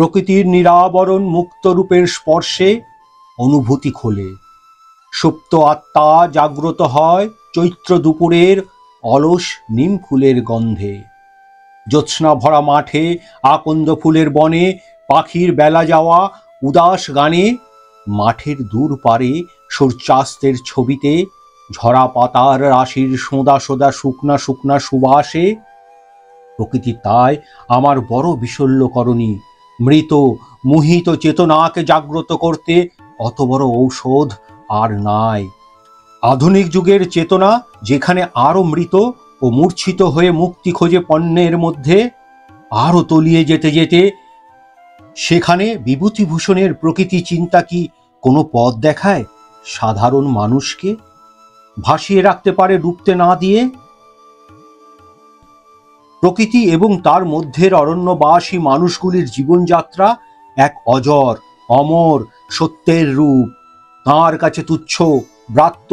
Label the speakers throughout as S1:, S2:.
S1: প্রকৃতির নিরাবরণ মুক্ত রূপের স্পর্শে অনুভূতি খোলে। সুপ্ত আত্মা জাগ্রত হয় চৈত্র দুপুরের অলস নিম ফুলের গন্ধে। জ্যোৎস্না ভরা মাঠে, আকন্দ ফুলের বনে, পাখির বেলা যাওয়া উদাস গানে, মাঠের দূর পারে সূর্যাস্তের ছবিতে, ঝরা পাতার রাশির সোঁদা সোঁদা শুকনা শুকনা সুবাসে। প্রকৃতি তাই আমার বড় বিশল্যকরণী। মৃত মোহিত চেতনাকে জাগ্রত করতে অত বড় ঔষধ আর নাই। আধুনিক যুগের চেতনা যেখানে আরো মৃত ও মূর্ছিত হয়ে মুক্তি খোঁজে পণ্যের মধ্যে, আরো তলিয়ে যেতে যেতে সেখানে বিভূতিভূষণের প্রকৃতি চিন্তা কি কোনো পথ দেখায় সাধারণ মানুষকে? ভাসিয়ে রাখতে পারে ডুবতে না দিয়ে? প্রকৃতি এবং তার মধ্যের অরণ্যবাসী মানুষগুলির জীবনযাত্রা এক অজর অমর সত্যের রূপ। তাঁর কাছে তুচ্ছ, ব্রাত্য,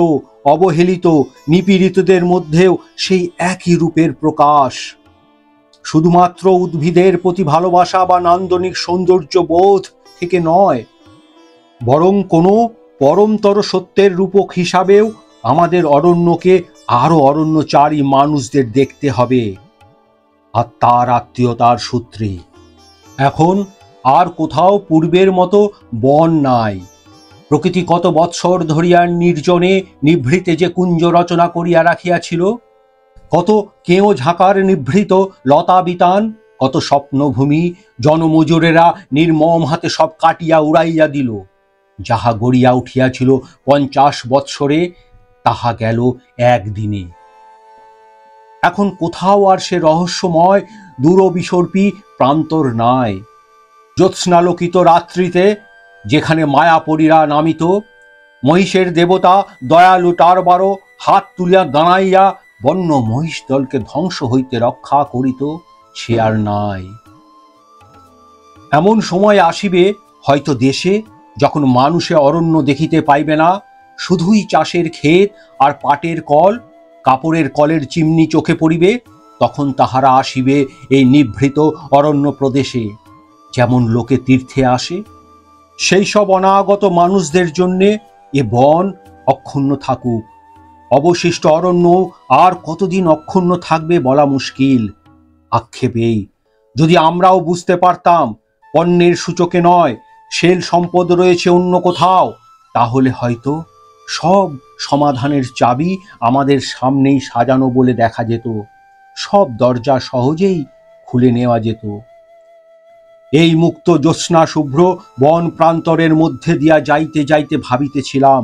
S1: অবহেলিত, নিপীড়িতদের মধ্যেও সেই একই রূপের প্রকাশ। শুধুমাত্র উদ্ভিদের প্রতি ভালোবাসা বা নান্দনিক সৌন্দর্য বোধ থেকে নয়, বরং কোনো পরমতর সত্যের রূপক হিসাবেও আমাদের অরণ্যকে আরো অরণ্যচারী মানুষদের দেখতে হবে, আর তার আত্মীয়তার সূত্রে। এখন আর কোথাও পূর্বের মতো বন নাই। প্রকৃতি কত বৎসর ধরিয়া নির্জনে নিভৃতে যে কুঞ্জ রচনা করিয়া রাখিয়াছিল, কত কেঁয়ো ঝাঁকার নিভৃত লতা বিতান, কত স্বপ্নভূমি জনমজুরেরা নির্মম হাতে সব কাটিয়া উড়াইয়া দিল। যাহা গড়িয়া উঠিয়াছিল 50 বৎসরে, তাহা গেল একদিনে। এখন কোথাও আর সে রহস্যময় দূরবিসর্পী প্রান্তর নাই। জ্যোৎস্নালোকিত রাত্রিতে যেখানে মায়াপরীরা নামিত, মহিষের দেবতা দয়ালু টারবারো হাত তুলিয়া দাঁড়াইয়া বন্য মহিষ দলকে ধ্বংস হইতে রক্ষা করিত, সে আর নাই। এমন সময় আসিবে হয়তো দেশে, যখন মানুষে অরণ্য দেখিতে পাইবে না, শুধুই চাষের ক্ষেত আর পাটের কল, কাপড়ের কলের চিমনি চোখে পড়িবে। তখন তাহারা আসিবে এই নিভৃত অরণ্য প্রদেশে, যেমন লোকে তীর্থে আসে। সেই সব অনাগত মানুষদের জন্যে এ বন অক্ষুণ্ণ থাকুক। অবশিষ্ট অরণ্য আর কতদিন অক্ষুণ্ণ থাকবে বলা মুশকিল। আক্ষেপেই যদি আমরাও বুঝতে পারতাম পণ্যের সূচকে নয়, শেল সম্পদ রয়েছে অন্য কোথাও, তাহলে হয়তো সব সমাধানের চাবি আমাদের সামনেই সাজানো বলে দেখা যেত, সব দরজা সহজেই খুলে নেওয়া যেত। এই মুক্ত জ্যোৎস্না শুভ্র বন প্রান্তরের মধ্যে দিয়া যাইতে যাইতে ভাবিতেছিলাম,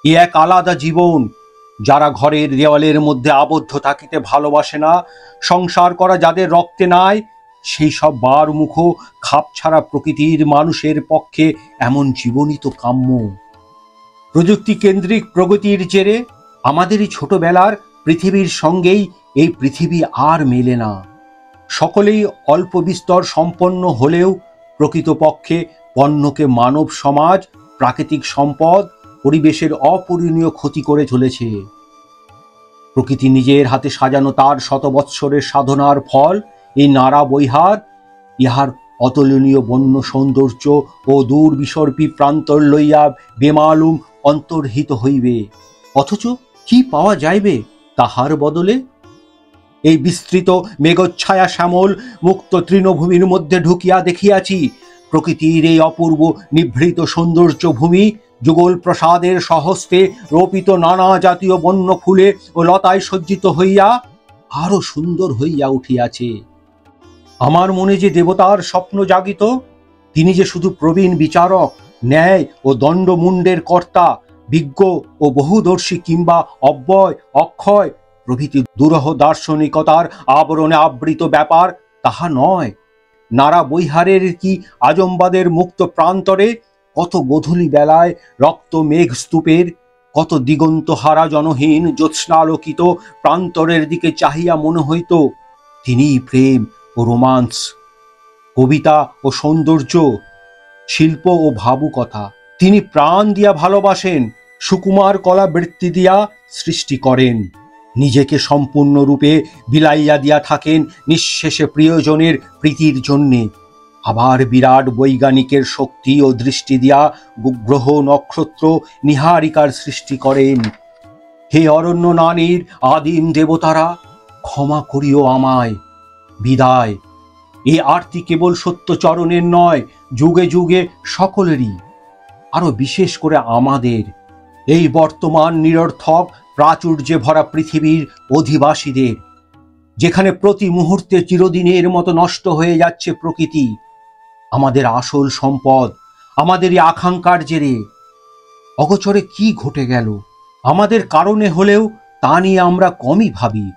S1: এ এক আলাদা জীবন। যারা ঘরের দেওয়ালের মধ্যে আবদ্ধ থাকিতে ভালোবাসে না, সংসার করা যাদের রক্তে নাই, সেই সব বারমুখ খাপছাড়া প্রকৃতির মানুষের পক্ষে এমন জীবনই তো কাম্য। প্রযুক্তি কেন্দ্রিক প্রগতির জেরে আমাদেরই ছোটবেলার পৃথিবীর সঙ্গেই এই পৃথিবী আর মেলে না। সকলেই অল্প বিস্তর সম্পন্ন হলেও প্রকৃতপক্ষে পণ্যকে মানব সমাজ, প্রাকৃতিক সম্পদ, পরিবেশের অপূরণীয় ক্ষতি করে চলেছে। প্রকৃতি নিজের হাতে সাজানো তার 100 বৎসরের সাধনার ফল এই নাড়া বৈহার, ইহার অতুলনীয় বন্য সৌন্দর্য ও দূর বিসর্পী প্রান্তর লইয়া বেমালুম অন্তর্হিত হইবে। অথচ কি পাওয়া যাইবে তাহার বদলে? এই বিস্তৃত মেঘচ্ছায়া শ্যামল মুক্ত তৃণভূমির মধ্যে ঢুকিয়া দেখিয়াছি প্রকৃতির এই অপূর্ব নিভৃত সৌন্দর্য ভূমি যুগল প্রসাদের সহস্তে রোপিত নানা জাতীয় বন্য ফুলে ও লতায় সজ্জিত হইয়া আরো সুন্দর হইয়া উঠিয়াছে। আমার মনে যে দেবতার স্বপ্ন জাগিত, তিনি যে শুধু প্রবীণ বিচারক, ন্যায় ও দণ্ডমুণ্ডের কর্তা, বিজ্ঞ ও বহুদর্শী কিংবা অব্যয় অক্ষয় প্রভৃতি দুরহ দার্শনিকতার আবরণে আবৃত ব্যাপার তাহা নয়। নাড়া বৈহারের কি আজমবাদের মুক্ত প্রান্তরে কত গোধূলি বেলায় রক্ত মেঘ স্তূপের, কত দিগন্তহারা জনহীন জ্যোৎস্নালোকিত প্রান্তরের দিকে চাহিয়া মনে হইত তিনিই প্রেম ও রোমান্স, কবিতা ও সৌন্দর্য, শিল্প ও ভাবুকথা। তিনি প্রাণ দিয়া ভালোবাসেন, সুকুমার কলা বৃত্তি দিয়া সৃষ্টি করেন, নিজেকে সম্পূর্ণরূপে বিলাইয়া দিয়া থাকেন নিঃশেষে প্রিয়জনের প্রীতির জন্যে। আবার বিরাট বৈজ্ঞানিকের শক্তি ও দৃষ্টি দিয়া গ্রহ নক্ষত্র নিহারিকার সৃষ্টি করেন। হে অরণ্য নারীর আদিম দেবতারা, ক্ষমা করিও আমায়। বিদায়। এ আরতি কেবল সত্যচরণের নয়, যুগে যুগে সকলেরই, আরো বিশেষ করে আমাদের, এই বর্তমান নিরর্থক প্রাচুর্যে ভরা পৃথিবীর অধিবাসীদের, যেখানে প্রতি মুহূর্তে চিরদিনের মতো নষ্ট হয়ে যাচ্ছে প্রকৃতি, আমাদের আসল সম্পদ, আমাদেরই আকাঙ্ক্ষার জেরে। অগোচরে কি ঘটে গেল আমাদের কারণে হলেও তা নিয়ে আমরা কমই ভাবি।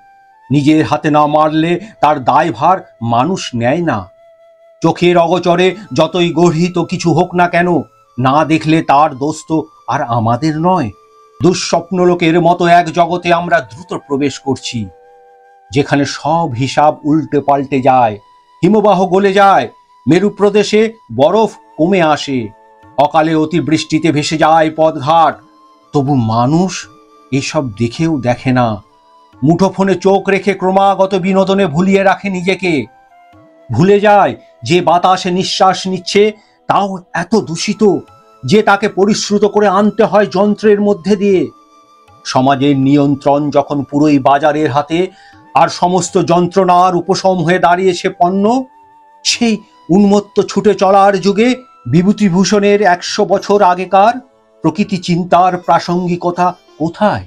S1: নিজের হাতে না মারলে তার দায়ভার মানুষ নেয় না। চোখের অগোচরে যতই গর্হিত কিছু হোক না কেন, না দেখলে তার দোষ তো আর আমাদের নয়। দুঃস্বপ্নলোকের মতো এক জগতে আমরা দ্রুত প্রবেশ করছি, যেখানে সব হিসাব উল্টে পাল্টে যায়। হিমবাহ গলে যায়, মেরু প্রদেশে বরফ কমে আসে, অকালে অতিবৃষ্টিতে ভেসে যায় পথঘাট। তবু মানুষ এসব দেখেও দেখে না। মুঠোফোনে চোখ রেখে ক্রমাগত বিনোদনে ভুলিয়ে রাখে নিজেকে। ভুলে যায় যে বাতাসে নিঃশ্বাস নিচ্ছে তাও এত দূষিত যে তাকে পরিশ্রুত করে আনতে হয় যন্ত্রের মধ্যে দিয়ে। সমাজের নিয়ন্ত্রণ যখন পুরোই বাজারের হাতে, আর সমস্ত যন্ত্রণার উপশম হয়ে দাঁড়িয়েছে পণ্য, সেই উন্মত্ত ছুটে চলার যুগে বিভূতিভূষণের 100 বছর আগেকার প্রকৃতি চিন্তার প্রাসঙ্গিকতা কোথায়?